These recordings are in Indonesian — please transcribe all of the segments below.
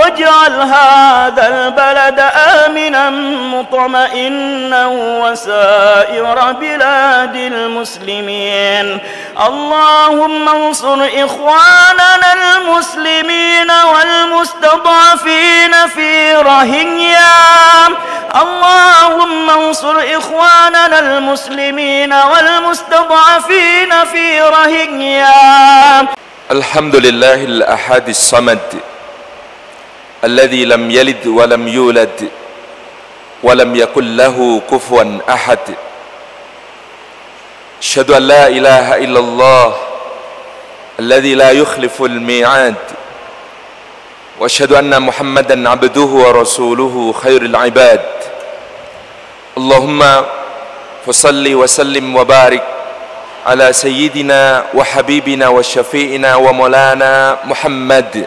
واجعل هذا البلد آمنا مطمئنا وسائر بلاد المسلمين. اللهم انصر إخواننا المسلمين والمستضعفين في روهينيا. اللهم انصر إخواننا المسلمين والمستضعفين في روهينيا. الحمد لله الأحد الصمد الذي لم يلد ولم يولد ولم يكن له كفوا أحد. أشهد أن لا إله إلا الله الذي لا يخلف الميعاد، وأشهد أن محمدا عبده ورسوله خير العباد. اللهم فصل وسلم وبارك على سيدنا وحبيبنا وشفيعنا ومولانا محمد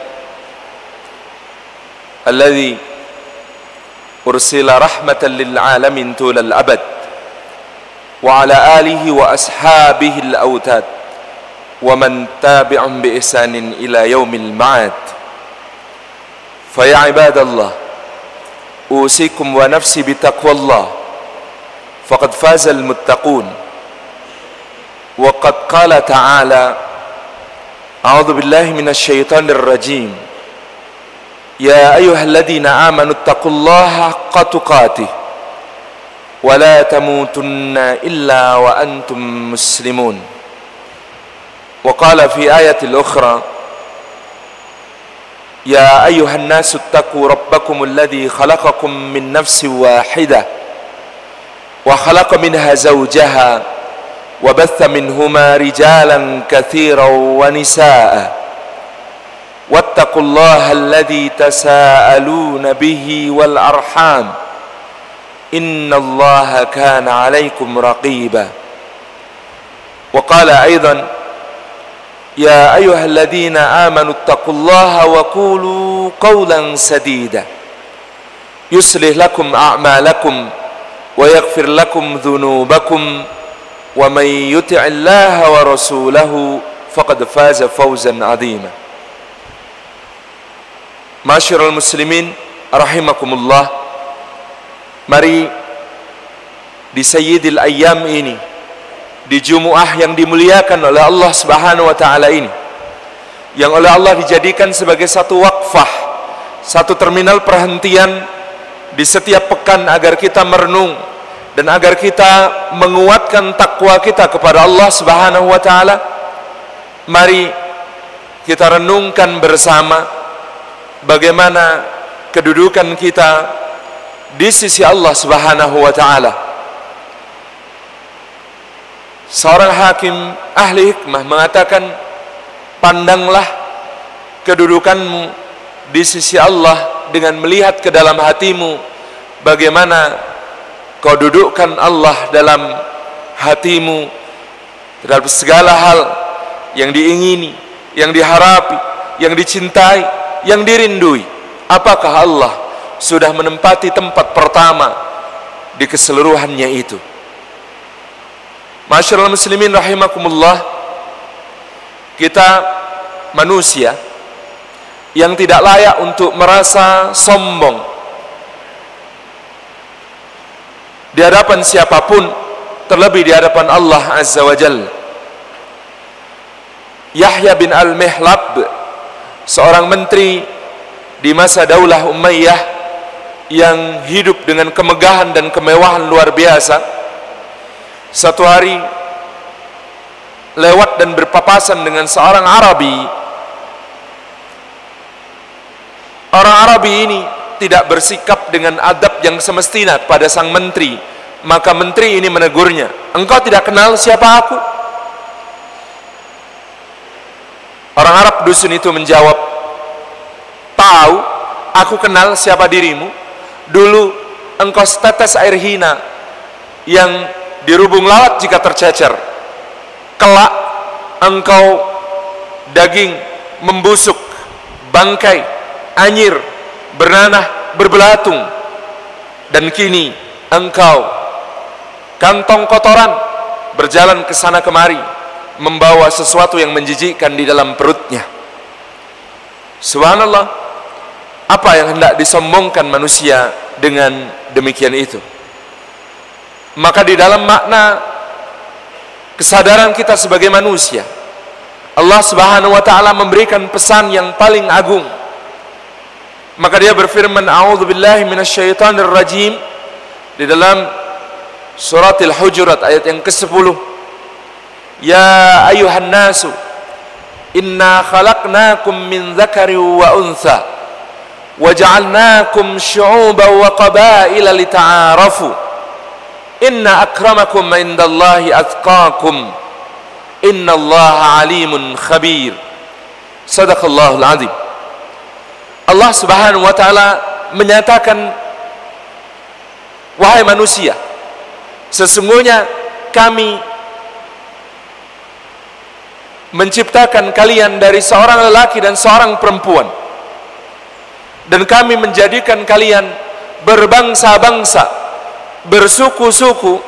الذي أرسل رحمة للعالمين طول الأبد، وعلى آله وأصحابه الأوتاد ومن تابعهم بإحسان إلى يوم المعاد. فيا عباد الله، أوصيكم ونفسي بتقوى الله، فقد فاز المتقون. وقد قال تعالى: أعوذ بالله من الشيطان الرجيم، يا أيها الذين آمنوا اتقوا الله حق تقاته ولا تموتن إلا وأنتم مسلمون. وقال في آية الأخرى: يا أيها الناس اتقوا ربكم الذي خلقكم من نفس واحدة وخلق منها زوجها وبث منهما رجالا كثيرا ونساء واتقوا الله الذي تساءلون به والأرحام إن الله كان عليكم رقيبا. وقال أيضا: يا أيها الذين آمنوا اتقوا الله وقولوا قولا سديدا يصلح لكم أعمالكم ويغفر لكم ذنوبكم ومن يطع الله ورسوله فقد فاز فوزا عظيما. Masyarul muslimin rahimakumullah, mari di Sayyidil Ayyam ini, di Jumu'ah yang dimuliakan oleh Allah Subhanahu wa taala ini, yang oleh Allah dijadikan sebagai satu wakfah, satu terminal perhentian di setiap pekan agar kita merenung dan agar kita menguatkan takwa kita kepada Allah Subhanahu wa taala. Mari kita renungkan bersama bagaimana kedudukan kita di sisi Allah Subhanahu wa taala. Seorang hakim ahli hikmah mengatakan, pandanglah kedudukanmu di sisi Allah dengan melihat ke dalam hatimu, bagaimana kau dudukkan Allah dalam hatimu terhadap segala hal yang diingini, yang diharapi, yang dicintai, yang dirindui. Apakah Allah sudah menempati tempat pertama di keseluruhannya itu? Masyarul muslimin rahimakumullah, kita manusia yang tidak layak untuk merasa sombong di hadapan siapapun, terlebih di hadapan Allah Azza wa Jalla. Yahya bin Al-Mihlab, seorang menteri di masa Daulah Umayyah yang hidup dengan kemegahan dan kemewahan luar biasa, satu hari lewat dan berpapasan dengan seorang Arabi. Orang Arabi ini tidak bersikap dengan adab yang semestinya pada sang menteri. Maka menteri ini menegurnya, engkau tidak kenal siapa aku? Orang Arab dusun itu menjawab, tahu, aku kenal siapa dirimu. Dulu engkau setetes air hina yang dirubung lalat jika tercecer. Kelak engkau daging membusuk, bangkai, anyir, bernanah, berbelatung. Dan kini engkau kantong kotoran, berjalan ke sana kemari, membawa sesuatu yang menjijikkan di dalam perutnya. Subhanallah, apa yang hendak disombongkan manusia dengan demikian itu. Maka di dalam makna kesadaran kita sebagai manusia, Allah Subhanahu wa taala memberikan pesan yang paling agung. Maka dia berfirman, a'udzubillahi minasyaitonir rajim, di dalam surat Al-Hujurat ayat yang ke-10. Ya ayuhan nasu, inna khalaqnakum min dzakari wa untha wa ja'alnakum syu'uban wa qabaila lita'arafu. Inna akramakum indallahi atqakum. Innallaha alimun khabir. Sadaqallahul azim. Allah Subhanahu wa taala menyatakan, wahai manusia, sesungguhnya kami menciptakan kalian dari seorang lelaki dan seorang perempuan, dan kami menjadikan kalian berbangsa-bangsa, bersuku-suku,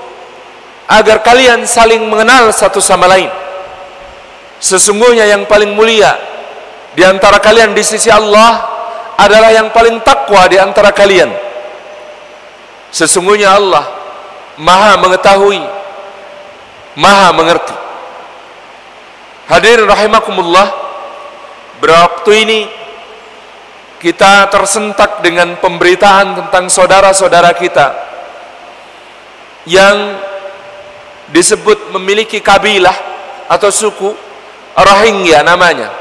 agar kalian saling mengenal satu sama lain. Sesungguhnya yang paling mulia di antara kalian di sisi Allah adalah yang paling takwa di antara kalian. Sesungguhnya Allah Maha mengetahui, Maha mengerti. Hadirin rahimakumullah, berwaktu ini kita tersentak dengan pemberitaan tentang saudara-saudara kita yang disebut memiliki kabilah atau suku Rohingya namanya.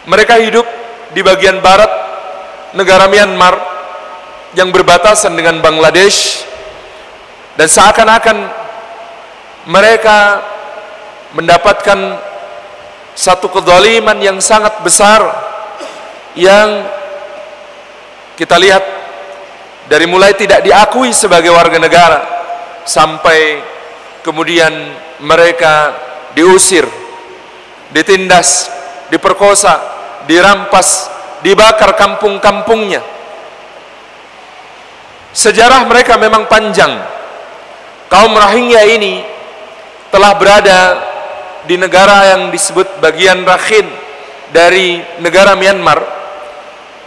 Mereka hidup di bagian barat negara Myanmar yang berbatasan dengan Bangladesh, dan seakan-akan mereka mendapatkan satu kezaliman yang sangat besar yang kita lihat dari mulai tidak diakui sebagai warga negara sampai kemudian mereka diusir, ditindas, diperkosa, dirampas, dibakar kampung-kampungnya. Sejarah mereka memang panjang. Kaum Rohingya ini telah berada di negara yang disebut bagian Rakhine dari negara Myanmar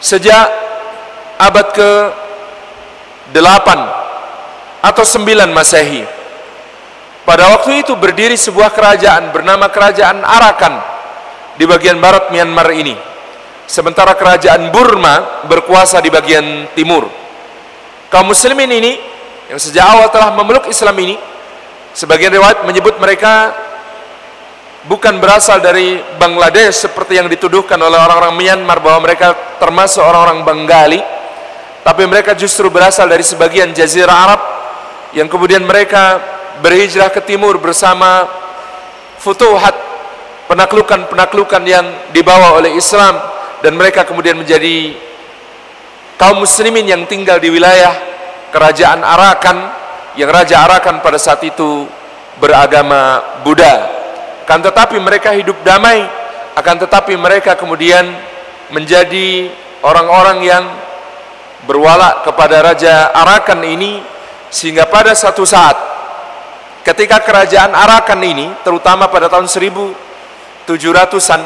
sejak abad ke-8 atau 9 Masehi. Pada waktu itu berdiri sebuah kerajaan bernama Kerajaan Arakan di bagian barat Myanmar ini, sementara Kerajaan Burma berkuasa di bagian timur. Kaum muslimin ini yang sejak awal telah memeluk Islam ini, sebagian riwayat menyebut mereka bukan berasal dari Bangladesh seperti yang dituduhkan oleh orang-orang Myanmar bahwa mereka termasuk orang-orang Bengali, tapi mereka justru berasal dari sebagian Jazirah Arab yang kemudian mereka berhijrah ke timur bersama futuhat, penaklukan-penaklukan yang dibawa oleh Islam, dan mereka kemudian menjadi kaum muslimin yang tinggal di wilayah Kerajaan Arakan, yang Raja Arakan pada saat itu beragama Buddha. Akan tetapi mereka hidup damai, akan tetapi mereka kemudian menjadi orang-orang yang berwala kepada Raja Arakan ini, sehingga pada satu saat ketika Kerajaan Arakan ini, terutama pada tahun 1700-an,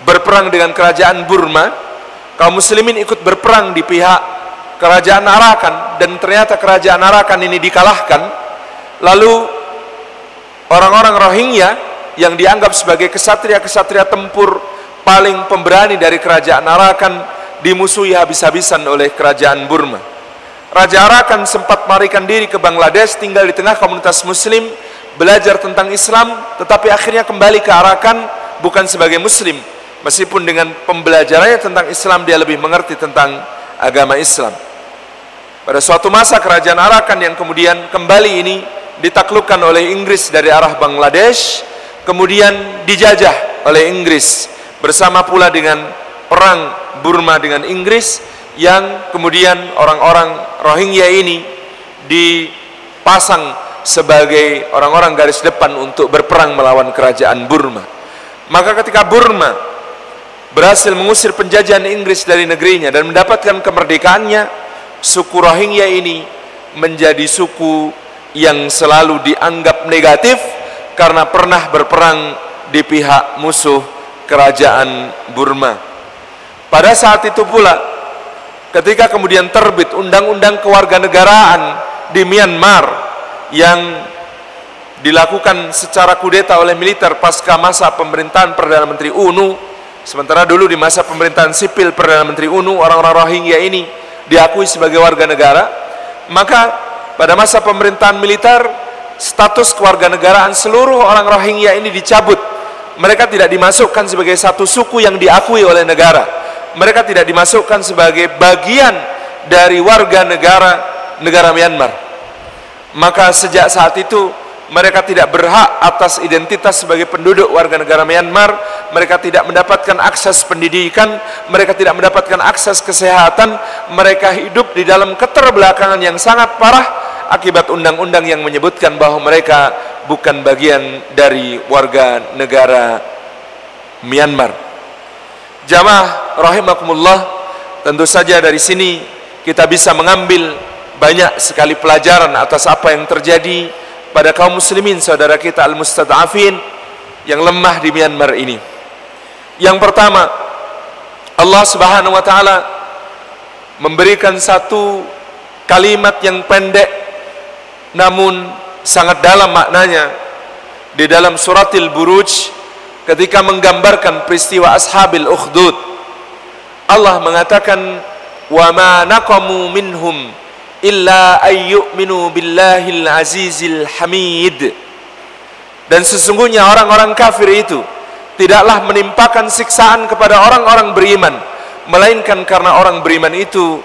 berperang dengan Kerajaan Burma, kaum muslimin ikut berperang di pihak Kerajaan Arakan, dan ternyata Kerajaan Arakan ini dikalahkan. Lalu orang-orang Rohingya yang dianggap sebagai kesatria-kesatria tempur paling pemberani dari Kerajaan Arakan dimusuhi habis-habisan oleh Kerajaan Burma. Raja Arakan sempat melarikan diri ke Bangladesh, tinggal di tengah komunitas muslim, belajar tentang Islam, tetapi akhirnya kembali ke Arakan bukan sebagai muslim, meskipun dengan pembelajarannya tentang Islam dia lebih mengerti tentang agama Islam. Pada suatu masa Kerajaan Arakan yang kemudian kembali ini ditaklukkan oleh Inggris dari arah Bangladesh, kemudian dijajah oleh Inggris, bersama pula dengan perang Burma dengan Inggris, yang kemudian orang-orang Rohingya ini dipasang sebagai orang-orang garis depan untuk berperang melawan Kerajaan Burma. Maka ketika Burma berhasil mengusir penjajahan Inggris dari negerinya dan mendapatkan kemerdekaannya, suku Rohingya ini menjadi suku yang selalu dianggap negatif karena pernah berperang di pihak musuh Kerajaan Burma. Pada saat itu pula, ketika kemudian terbit undang-undang kewarganegaraan di Myanmar yang dilakukan secara kudeta oleh militer pasca masa pemerintahan Perdana Menteri UNU, sementara dulu di masa pemerintahan sipil Perdana Menteri UNU orang-orang Rohingya ini diakui sebagai warga negara, maka pada masa pemerintahan militer status kewarganegaraan seluruh orang Rohingya ini dicabut. Mereka tidak dimasukkan sebagai satu suku yang diakui oleh negara. Mereka tidak dimasukkan sebagai bagian dari warga negara Myanmar. Maka sejak saat itu mereka tidak berhak atas identitas sebagai penduduk warga negara Myanmar. Mereka tidak mendapatkan akses pendidikan, mereka tidak mendapatkan akses kesehatan. Mereka hidup di dalam keterbelakangan yang sangat parah akibat undang-undang yang menyebutkan bahwa mereka bukan bagian dari warga negara Myanmar. Jamaah rahimakumullah, tentu saja dari sini kita bisa mengambil banyak sekali pelajaran atas apa yang terjadi pada kaum muslimin saudara kita al-mustad'afin yang lemah di Myanmar ini. Yang pertama, Allah Subhanahu wa taala memberikan satu kalimat yang pendek namun sangat dalam maknanya di dalam suratil Buruj ketika menggambarkan peristiwa Ashabil Ukhdud. Allah mengatakan, wa ma naqamu minhum illa ayyuminu billahil azizil hamid. Dan sesungguhnya orang-orang kafir itu tidaklah menimpakan siksaan kepada orang-orang beriman, melainkan karena orang beriman itu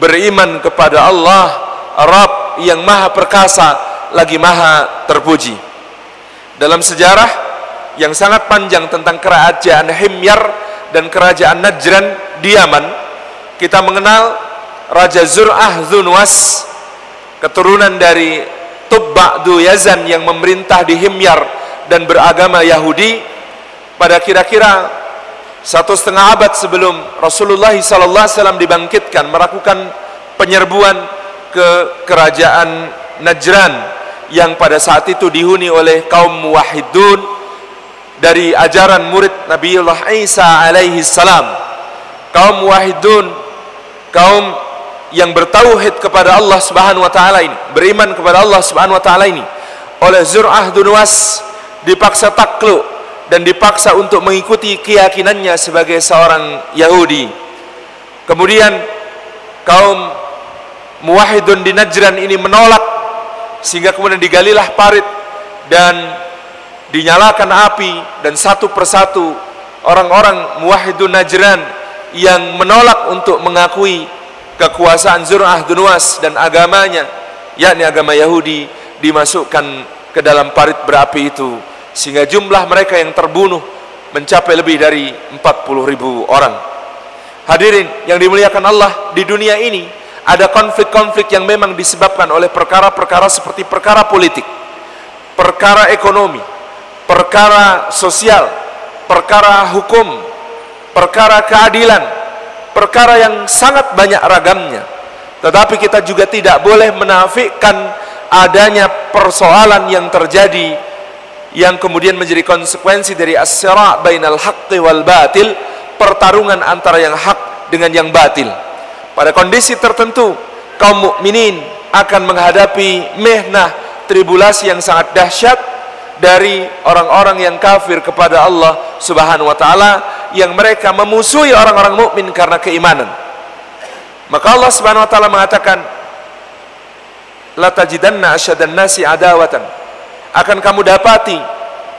beriman kepada Allah, Rabb yang maha perkasa lagi maha terpuji. Dalam sejarah yang sangat panjang tentang kerajaan Himyar dan kerajaan Najran di Yaman, kita mengenal Raja Zur'ah Dzunwas, keturunan dari Tubba' Du Yazan yang memerintah di Himyar dan beragama Yahudi pada kira-kira 1,5 abad sebelum Rasulullah SAW dibangkitkan, melakukan penyerbuan ke kerajaan Najran yang pada saat itu dihuni oleh kaum muwahhidun dari ajaran murid Nabiullah Isa alaihi salam. Kaum muwahhidun, kaum yang bertauhid kepada Allah Subhanahu wa taala ini, beriman kepada Allah Subhanahu wa taala ini, oleh Zur'ah Dzunwas dipaksa takluk dan dipaksa untuk mengikuti keyakinannya sebagai seorang Yahudi. Kemudian kaum muwahhidun di Najran ini menolak, sehingga kemudian digalilah parit dan dinyalakan api, dan satu persatu orang-orang muwahhidun Najran yang menolak untuk mengakui kekuasaan Zur'ah Dzunwas dan agamanya, yakni agama Yahudi, dimasukkan ke dalam parit berapi itu, sehingga jumlah mereka yang terbunuh mencapai lebih dari 40.000 orang. Hadirin yang dimuliakan Allah, di dunia ini ada konflik-konflik yang memang disebabkan oleh perkara-perkara seperti perkara politik, perkara ekonomi, perkara sosial, perkara hukum, perkara keadilan, perkara yang sangat banyak ragamnya. Tetapi kita juga tidak boleh menafikan adanya persoalan yang terjadi yang kemudian menjadi konsekuensi dari as-sira' bainal haqqi wal batil, pertarungan antara yang hak dengan yang batil. Pada kondisi tertentu kaum mukminin akan menghadapi mihnah, tribulasi yang sangat dahsyat dari orang-orang yang kafir kepada Allah Subhanahu wa taala, yang mereka memusuhi orang-orang mukmin karena keimanan. Maka Allah Subhanahu wa taala mengatakan, la tajidanna asyadan nasi adawatan, akan kamu dapati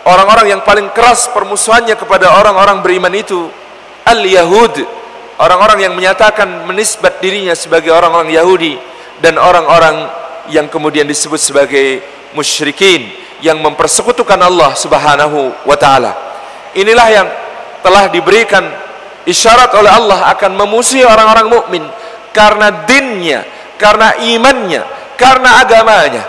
orang-orang yang paling keras permusuhannya kepada orang-orang beriman itu al-yahud, orang-orang yang menyatakan menisbat dirinya sebagai orang-orang Yahudi, dan orang-orang yang kemudian disebut sebagai musyrikin, yang mempersekutukan Allah Subhanahu wa taala. Inilah yang telah diberikan isyarat oleh Allah akan memusuhi orang-orang mukmin karena dinnya, karena imannya, karena agamanya.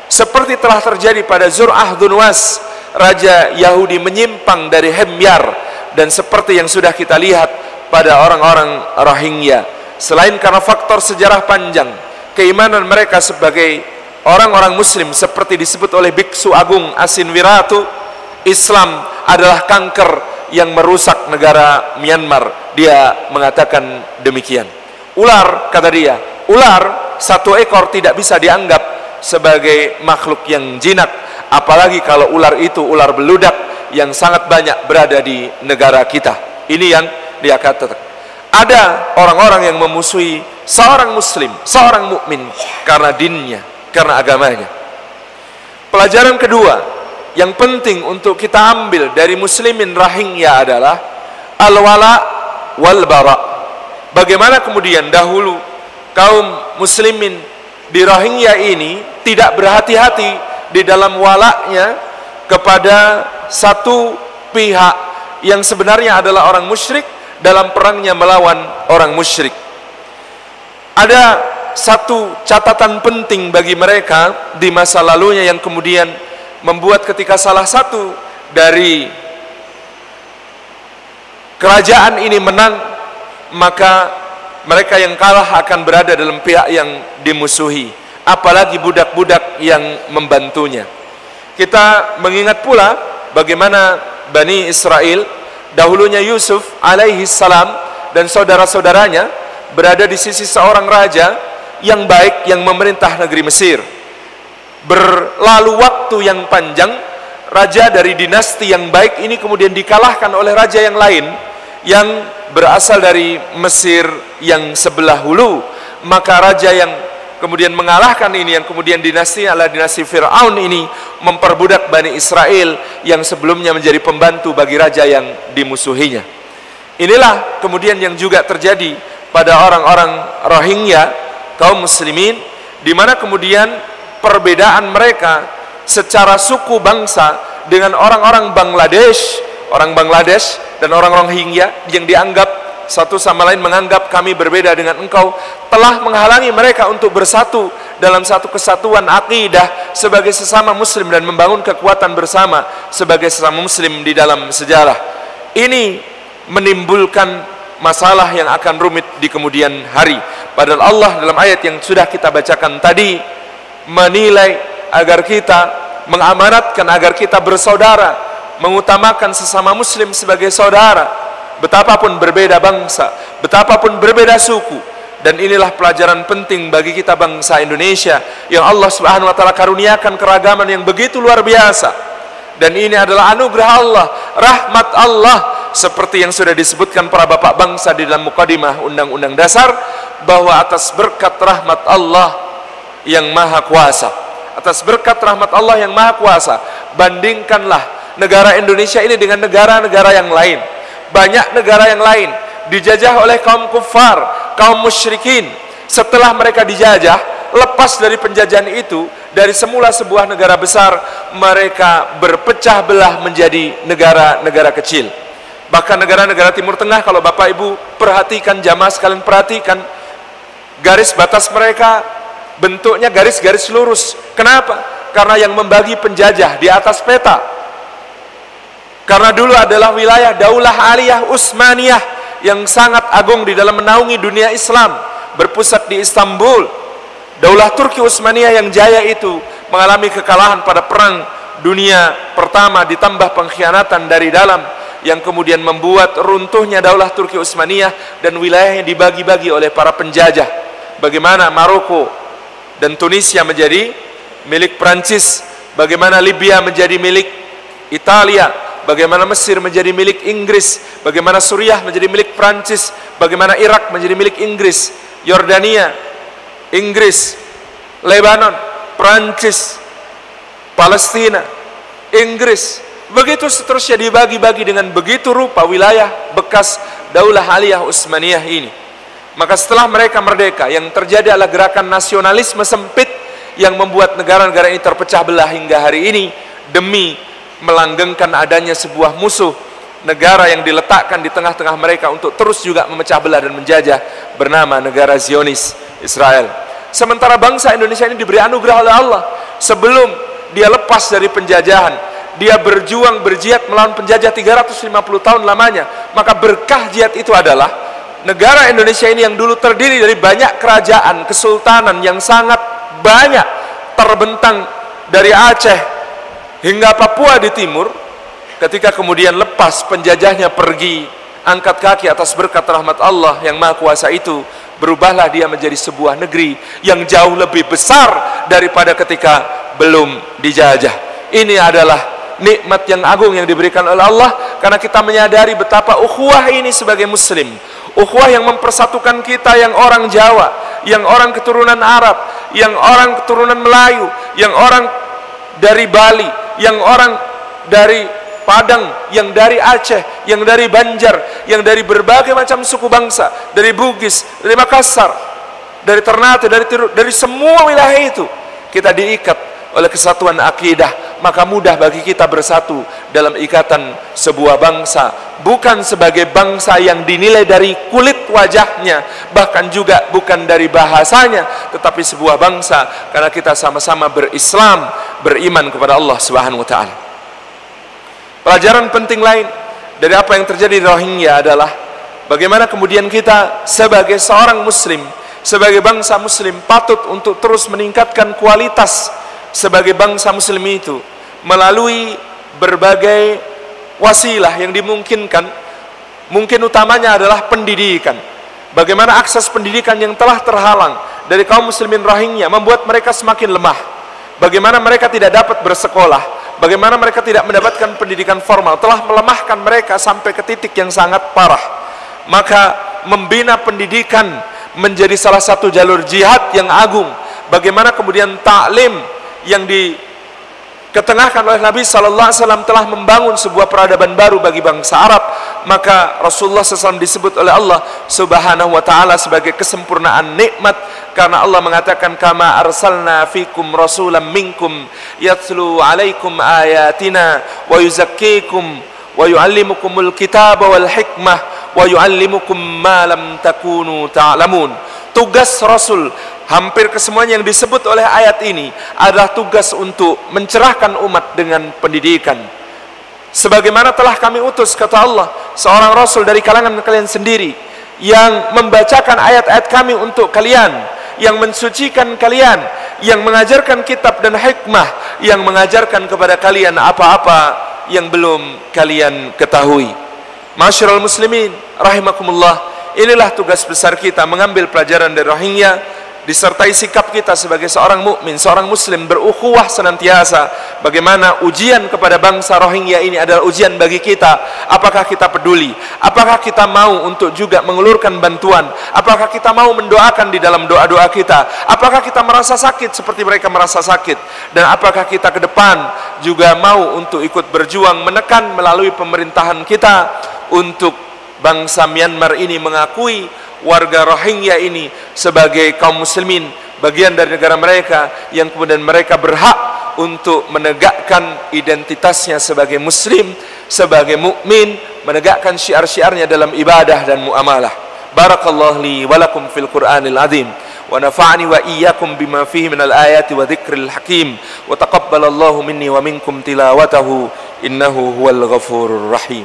Seperti telah terjadi pada Zur'ah Dzunwas, raja Yahudi menyimpang dari Himyar, dan seperti yang sudah kita lihat pada orang-orang Rohingya. Selain karena faktor sejarah panjang, keimanan mereka sebagai orang-orang muslim, seperti disebut oleh Biksu Agung Asinwiratu, Islam adalah kanker yang merusak negara Myanmar dia mengatakan demikian. Ular, kata dia, ular satu ekor tidak bisa dianggap sebagai makhluk yang jinak, apalagi kalau ular itu ular beludak yang sangat banyak berada di negara kita. Ini yang dia katakan. Ada orang-orang yang memusuhi seorang muslim, seorang mukmin karena dinnya, karena agamanya. Pelajaran kedua yang penting untuk kita ambil dari muslimin Rohingya adalah al-wala wal bara. Bagaimana kemudian dahulu kaum muslimin di Rohingya ini tidak berhati-hati di dalam walaknya kepada satu pihak yang sebenarnya adalah orang musyrik dalam perangnya melawan orang musyrik. Ada satu catatan penting bagi mereka di masa lalunya yang kemudian membuat ketika salah satu dari kerajaan ini menang, maka mereka yang kalah akan berada dalam pihak yang dimusuhi, apalagi budak-budak yang membantunya. Kita mengingat pula bagaimana Bani Israel, dahulunya Yusuf alaihi salam dan saudara-saudaranya berada di sisi seorang raja yang baik yang memerintah negeri Mesir. Berlalu waktu yang panjang, raja dari dinasti yang baik ini kemudian dikalahkan oleh raja yang lain yang berasal dari Mesir yang sebelah hulu. Maka raja yang kemudian mengalahkan ini, yang kemudian dinasti adalah dinasti Fir'aun ini, memperbudak Bani Israel yang sebelumnya menjadi pembantu bagi raja yang dimusuhinya. Inilah kemudian yang juga terjadi pada orang-orang Rohingya, kaum muslimin, di mana kemudian perbedaan mereka secara suku bangsa dengan orang-orang Bangladesh, dan orang Rohingya yang dianggap satu sama lain menganggap kami berbeda dengan engkau, telah menghalangi mereka untuk bersatu dalam satu kesatuan akidah sebagai sesama muslim dan membangun kekuatan bersama sebagai sesama muslim di dalam sejarah. Ini menimbulkan masalah yang akan rumit di kemudian hari. Padahal Allah dalam ayat yang sudah kita bacakan tadi menilai agar kita mengamanatkan agar kita bersaudara, mengutamakan sesama muslim sebagai saudara, betapapun berbeda bangsa, betapapun berbeda suku. Dan inilah pelajaran penting bagi kita bangsa Indonesia yang Allah Subhanahu wa taala karuniakan keragaman yang begitu luar biasa. Dan ini adalah anugerah Allah, rahmat Allah, seperti yang sudah disebutkan para bapak bangsa di dalam mukadimah Undang-Undang Dasar, bahwa atas berkat rahmat Allah yang maha kuasa, atas berkat rahmat Allah yang maha kuasa, bandingkanlah negara Indonesia ini dengan negara-negara yang lain. Banyak negara yang lain dijajah oleh kaum kufar, kaum musyrikin. Setelah mereka dijajah, lepas dari penjajahan itu, dari semula sebuah negara besar, mereka berpecah belah menjadi negara-negara kecil. Bahkan negara-negara Timur Tengah, kalau Bapak Ibu perhatikan, jamaah sekalian perhatikan, garis batas mereka bentuknya garis-garis lurus. Kenapa? Karena yang membagi penjajah di atas peta. Karena dulu adalah wilayah Daulah Aliyah Utsmaniyah yang sangat agung di dalam menaungi dunia Islam, berpusat di Istanbul. Daulah Turki Utsmaniyah yang jaya itu mengalami kekalahan pada perang dunia pertama, ditambah pengkhianatan dari dalam yang kemudian membuat runtuhnya Daulah Turki Utsmaniyah dan wilayahnya dibagi-bagi oleh para penjajah. Bagaimana Maroko dan Tunisia menjadi milik Prancis, bagaimana Libya menjadi milik Italia, bagaimana Mesir menjadi milik Inggris, bagaimana Suriah menjadi milik Prancis, bagaimana Irak menjadi milik Inggris, Yordania, Inggris, Lebanon, Prancis, Palestina, Inggris, begitu seterusnya dibagi-bagi dengan begitu rupa wilayah bekas Daulah Aliyah Utsmaniyah ini. Maka setelah mereka merdeka, yang terjadi adalah gerakan nasionalisme sempit yang membuat negara-negara ini terpecah belah hingga hari ini demi melanggengkan adanya sebuah musuh negara yang diletakkan di tengah-tengah mereka untuk terus juga memecah belah dan menjajah, bernama negara Zionis Israel. Sementara bangsa Indonesia ini diberi anugerah oleh Allah. Sebelum dia lepas dari penjajahan, dia berjuang berjihad melawan penjajah 350 tahun lamanya. Maka berkah jihad itu adalah negara Indonesia ini yang dulu terdiri dari banyak kerajaan, kesultanan yang sangat banyak, terbentang dari Aceh hingga Papua di timur. Ketika kemudian lepas penjajahnya pergi angkat kaki atas berkat rahmat Allah yang Maha Kuasa itu, berubahlah dia menjadi sebuah negeri yang jauh lebih besar daripada ketika belum dijajah. Ini adalah nikmat yang agung yang diberikan oleh Allah, karena kita menyadari betapa ukhuwah ini sebagai muslim, ukhuwah yang mempersatukan kita, yang orang Jawa, yang orang keturunan Arab, yang orang keturunan Melayu, yang orang dari Bali, yang orang dari Padang, yang dari Aceh, yang dari Banjar, yang dari berbagai macam suku bangsa, dari Bugis, dari Makassar, dari Ternate, dari semua wilayah itu kita diikat oleh kesatuan akidah. Maka mudah bagi kita bersatu dalam ikatan sebuah bangsa, bukan sebagai bangsa yang dinilai dari kulit wajahnya, bahkan juga bukan dari bahasanya, tetapi sebuah bangsa karena kita sama-sama berislam, beriman kepada Allah Subhanahu wa taala. Pelajaran penting lain dari apa yang terjadi di Rohingya adalah bagaimana kemudian kita sebagai seorang muslim, sebagai bangsa muslim patut untuk terus meningkatkan kualitas sebagai bangsa muslim itu melalui berbagai wasilah yang dimungkinkan. Mungkin utamanya adalah pendidikan. Bagaimana akses pendidikan yang telah terhalang dari kaum muslimin Rohingya membuat mereka semakin lemah. Bagaimana mereka tidak dapat bersekolah, bagaimana mereka tidak mendapatkan pendidikan formal, telah melemahkan mereka sampai ke titik yang sangat parah. Maka membina pendidikan menjadi salah satu jalur jihad yang agung. Bagaimana kemudian taklim yang diketengahkan oleh Nabi SAW telah membangun sebuah peradaban baru bagi bangsa Arab. Maka Rasulullah SAW disebut oleh Allah Subhanahu wa ta'ala sebagai kesempurnaan nikmat, karena Allah mengatakan, kama arsalna fikum rasulam minkum yatlu alaikum ayatina wa yuzakkikum wa yuallimukumul kitaba wal hikmah wa yuallimukum ma lam takunu ta'lamun. Tugas Rasul hampir kesemuanya yang disebut oleh ayat ini adalah tugas untuk mencerahkan umat dengan pendidikan. Sebagaimana telah kami utus, kata Allah, seorang Rasul dari kalangan kalian sendiri, yang membacakan ayat-ayat kami untuk kalian, yang mensucikan kalian, yang mengajarkan kitab dan hikmah, yang mengajarkan kepada kalian apa-apa yang belum kalian ketahui. Ma'asyiral muslimin rahimakumullah, inilah tugas besar kita, mengambil pelajaran dari Rohingya, disertai sikap kita sebagai seorang mukmin, seorang muslim berukhuwah senantiasa. Bagaimana ujian kepada bangsa Rohingya ini adalah ujian bagi kita. Apakah kita peduli? Apakah kita mau untuk juga mengulurkan bantuan? Apakah kita mau mendoakan di dalam doa-doa kita? Apakah kita merasa sakit seperti mereka merasa sakit? Dan apakah kita ke depan juga mau untuk ikut berjuang menekan melalui pemerintahan kita untuk bangsa Myanmar ini mengakui warga Rohingya ini sebagai kaum muslimin, bagian dari negara mereka, yang kemudian mereka berhak untuk menegakkan identitasnya sebagai muslim, sebagai mukmin, menegakkan syiar-syiarnya dalam ibadah dan muamalah. Barakallahu li wa lakum fil Qur'anil azim, wa nafa'ani wa iyyakum bima fihi minal ayati wa dzikril hakim, wa taqabbalallahu minni wa minkum tilawatahu innahu huwal ghafurur rahim.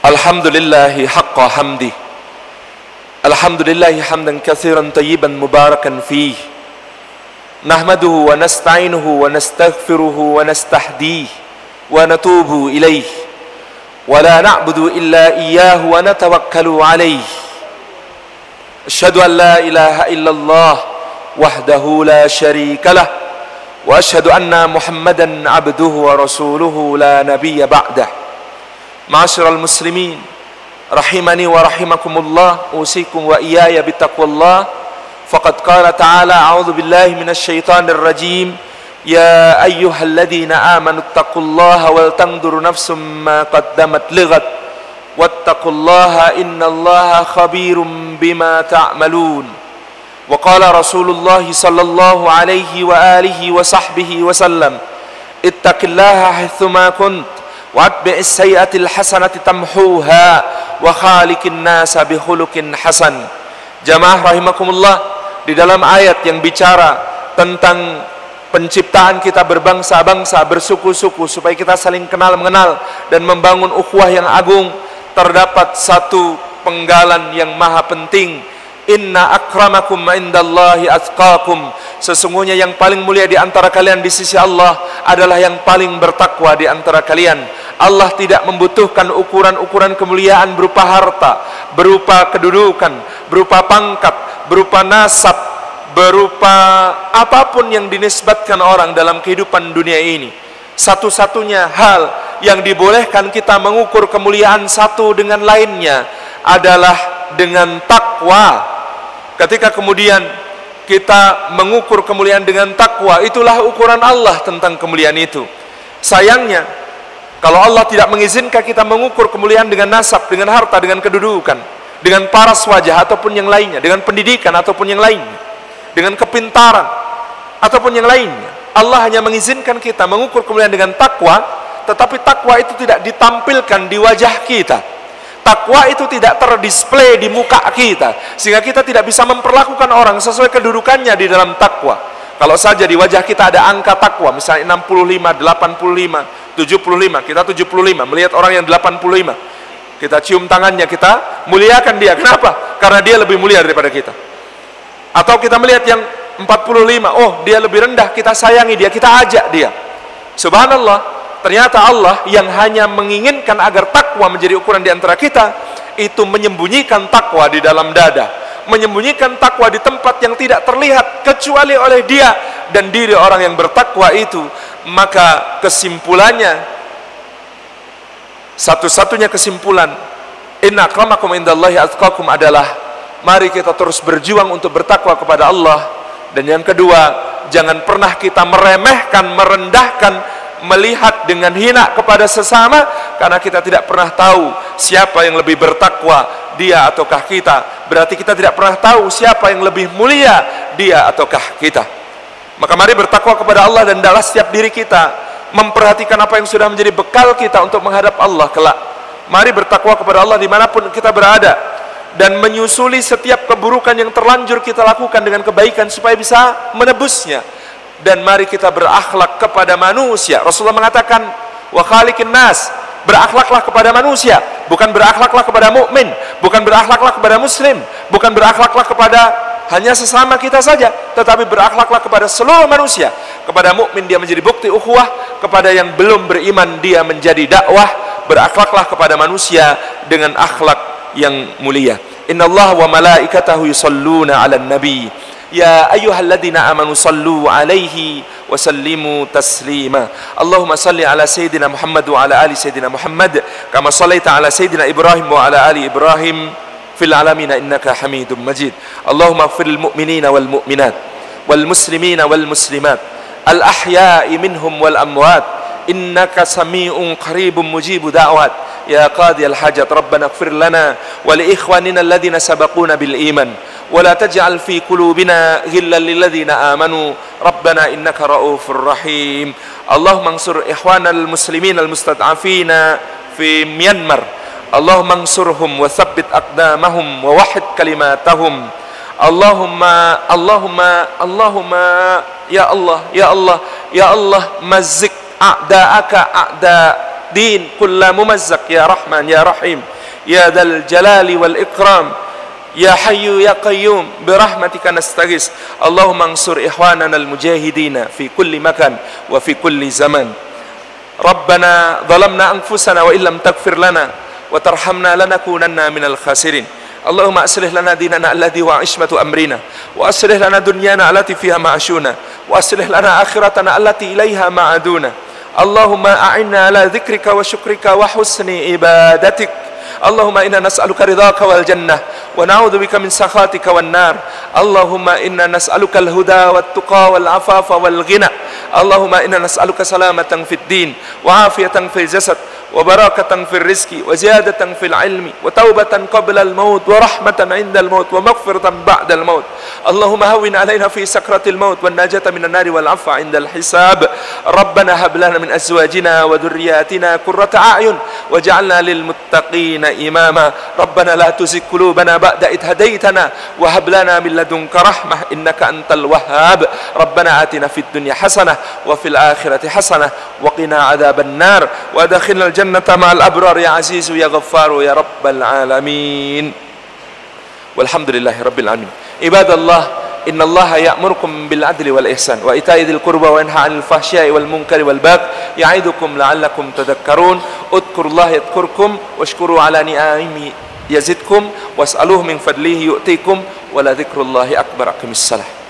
Alhamdulillahi haqqa hamdi, alhamdulillahi hamdan katsiran tayyiban mubarakan fih, nahmaduhu wa nasta'inuhu wa nastaghfiruhu wa nastahdihi wa natubu ilaih, wa la na'budu illa iyyahu wa natawakkalu alaih. Asyhadu an la ilaha illallah wahdahu la syarika lah, wa asyhadu anna Muhammadan abduhu wa rasuluhu la nabiyya ba'dah. Ma'asyiral muslimin rahimani wa rahimakumullah, usikum wa iyaya bittaqwallah. Faqad qala ta'ala, a'udzu billahi minasy syaithanir rajim, ya ayyuhalladzina amanu taqullaha wal tanzur nafsum ma qaddamat lighat wattaqullaha innallaha khabirum bima ta'malun. Wa qala Rasulullah sallallahu alaihi wa alihi wa sahbihi wa sallam, ittaqillaha haitsuma kunt وَأَتْبِعِ السَّيِّئَةَ الْحَسَنَةَ تَمْحُوهَا وَخَالِقِ النَّاسَ بِخُلُقٍ حَسَنٍ. Jamaah rahimakumullah, di dalam ayat yang bicara tentang penciptaan kita berbangsa-bangsa, bersuku-suku, supaya kita saling kenal mengenal dan membangun ukhuwah yang agung, terdapat satu penggalan yang maha penting. Inna akramakum indallahi atqakum. Sesungguhnya yang paling mulia di antara kalian di sisi Allah adalah yang paling bertakwa di antara kalian. Allah tidak membutuhkan ukuran-ukuran kemuliaan berupa harta, berupa kedudukan, berupa pangkat, berupa nasab, berupa apapun yang dinisbatkan orang dalam kehidupan dunia ini. Satu-satunya hal yang dibolehkan kita mengukur kemuliaan satu dengan lainnya adalah dengan takwa. Ketika kemudian kita mengukur kemuliaan dengan takwa, itulah ukuran Allah tentang kemuliaan itu. Sayangnya, kalau Allah tidak mengizinkan kita mengukur kemuliaan dengan nasab, dengan harta, dengan kedudukan, dengan paras wajah ataupun yang lainnya, dengan pendidikan ataupun yang lainnya, dengan kepintaran ataupun yang lainnya, Allah hanya mengizinkan kita mengukur kemuliaan dengan takwa, tetapi takwa itu tidak ditampilkan di wajah kita. Takwa itu tidak terdisplay di muka kita, sehingga kita tidak bisa memperlakukan orang sesuai kedudukannya di dalam takwa. Kalau saja di wajah kita ada angka takwa, misalnya 65, 85, 75, kita 75, melihat orang yang 85, kita cium tangannya, kita muliakan dia. Kenapa? Karena dia lebih mulia daripada kita. Atau kita melihat yang 45, oh dia lebih rendah, kita sayangi dia, kita ajak dia. Subhanallah, ternyata Allah yang hanya menginginkan agar takwa menjadi ukuran di antara kita, itu menyembunyikan takwa di dalam dada, menyembunyikan takwa di tempat yang tidak terlihat kecuali oleh dia dan diri orang yang bertakwa itu. Maka kesimpulannya, satu-satunya kesimpulan, inna akramakum indallahi atqakum, adalah mari kita terus berjuang untuk bertakwa kepada Allah. Dan yang kedua, jangan pernah kita meremehkan, merendahkan, melihat dengan hina kepada sesama, karena kita tidak pernah tahu siapa yang lebih bertakwa, dia ataukah kita. Berarti kita tidak pernah tahu siapa yang lebih mulia, dia ataukah kita. Maka mari bertakwa kepada Allah dan hendaklah setiap diri kita memperhatikan apa yang sudah menjadi bekal kita untuk menghadap Allah kelak. Mari bertakwa kepada Allah dimanapun kita berada, dan menyusuli setiap keburukan yang terlanjur kita lakukan dengan kebaikan supaya bisa menebusnya. Dan mari kita berakhlak kepada manusia. Rasulullah mengatakan, wa khaliqin nas, berakhlaklah kepada manusia, bukan berakhlaklah kepada mukmin, bukan berakhlaklah kepada muslim, bukan berakhlaklah kepada hanya sesama kita saja, tetapi berakhlaklah kepada seluruh manusia. Kepada mukmin dia menjadi bukti ukhuwah, kepada yang belum beriman dia menjadi dakwah. Berakhlaklah kepada manusia dengan akhlak yang mulia. Innallaha wa malaikatahu yusalluna 'alan nabi. Ya ayyuhalladzina amanu sallu alaihi wa sallimu taslima. Allahumma salli ala sayyidina Muhammad wa ala ali sayyidina Muhammad kama sallaita ala sayyidina Ibrahim wa ala ali Ibrahim fil alamin innaka Hamidum Majid. Allahumma ighfir lil mu'minina wal mu'minat wal muslimina wal muslimat al ahya'i minhum wal amwat innaka sami'un qaribun mujibu da'wat. Ya qadiyal hajat, Rabbana ighfir lana wa li ikhwanina alladhina sabaquna bil iman ولا تجعل في قلوبنا غلا للذين آمنوا ربنا إنك رؤوف رحيم. اللهم انصر إخواننا المسلمين المستضعفين في ميانمار. اللهم انصرهم وثبت أقدامهم ووحد كلماتهم. اللهم يا الله يا الله يا الله مزق أعداءك أعداء دين كل ممزق يا رحمن يا رحيم يا ذا الجلال والإكرام. Ya Hayyu Ya Qayyum birahmatika nastaghis. Allahumma ansur ikhwanana al-mujahidina fi kulli makan wa fi kulli zaman. Rabbana zalamna anfusana wa illam taghfir lana wa tarhamna lanakunanna minal khasirin. Allahumma aslih lana dinana alladhi wa ismatu amrina wa aslih lana dunyana allati fiha ma'ashuna wa aslih lana akhiratana allati ilaiha ma'aduna. Allahumma a'inna ala dhikrika wa syukrika wa husni ibadatik. Allahumma inna nas'aluka ridhaka wal jannah wa na'udzu bika min sakhatika wan nar. Allahumma inna nas'aluka al huda wat tuqa wal afafa wal ghina. Allahumma inna nas'aluka salamatan fid din wa afiyatan fil jasad wa barakatan fil rizqi wa ziyadatan fil ilmi wa taubatan qabla al maut wa rahmatan 'inda al maut wa maghfiratan ba'da al maut. Allahumma hawwin 'alaina fi sakratil maut wan najata minan nari wal 'afwa 'inda al hisab. Rabbana hab lana min azwajina wa dhurriyyatina qurrata a'yun waj'alna lil muttaqina imama. Rabbana la tuzigh qulubana ba'da idh hadaytana wa hab lana min ladunka rahmah innaka antal wahhab. Rabbana atina fid dunya hasanah wa fil akhirati hasanah wa qina adzaban nar wa adkhilnal jannata ma'al abrar ya azizu ya ghaffaru ya rabbal alamin. Walhamdulillahi rabbil alamin. Ibadallah, innallaha ya'murukum bil adli wal ihsan wa ita'i dzil qurba wa yanha 'anil fahsya'i wal munkari wal baghi ya'idukum la'allakum tadhakkarun. Udhkurullaha yadhkurkum washkuru 'ala ni'amihi yazidkum was'aluhu min fadlihi yu'tikum wa la dzikrullahi akbar. Aqimissalah.